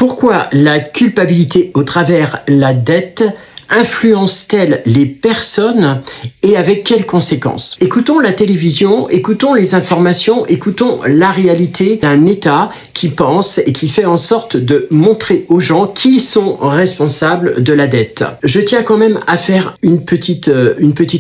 Pourquoi la culpabilité au travers la dette influence-t-elle les personnes et avec quelles conséquences? Écoutons la télévision, écoutons les informations, écoutons la réalité d'un État qui pense et qui fait en sorte de montrer aux gens qui sont responsables de la dette. Je tiens quand même à faire une petite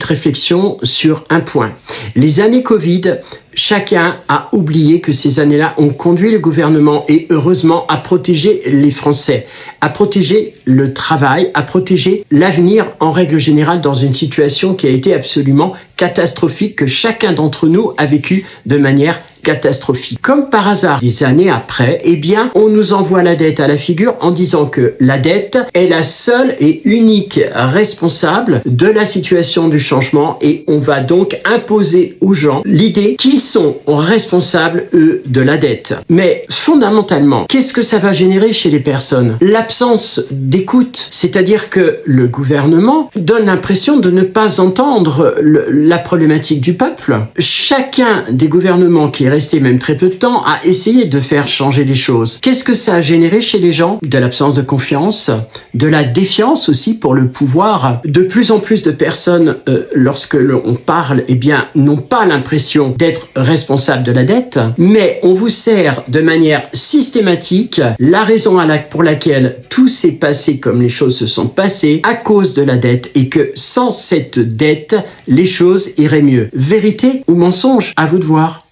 réflexion sur un point. Les années Covid, chacun a oublié que ces années-là ont conduit le gouvernement, et heureusement, à protéger les Français, à protéger le travail, à protéger l'avenir en règle générale dans une situation qui a été absolument catastrophique, que chacun d'entre nous a vécu de manière catastrophique. Comme par hasard, des années après, eh bien, on nous envoie la dette à la figure en disant que la dette est la seule et unique responsable de la situation du changement, et on va donc imposer aux gens l'idée qu'ils sont responsables, eux, de la dette. Mais fondamentalement, qu'est-ce que ça va générer chez les personnes? L'absence d'écoute, c'est-à-dire que le gouvernement donne l'impression de ne pas entendre la problématique du peuple. Chacun des gouvernements qui est resté même très peu de temps a essayé de faire changer les choses. Qu'est-ce que ça a généré chez les gens? De l'absence de confiance, de la défiance aussi pour le pouvoir. De plus en plus de personnes, lorsque l'on parle, eh bien, n'ont pas l'impression d'être responsables de la dette, mais on vous sert de manière systématique la raison pour laquelle tout s'est passé comme les choses se sont passées à cause de la dette, et que sans cette dette, les choses iraient mieux. Vérité ou mensonge? À vous de voir.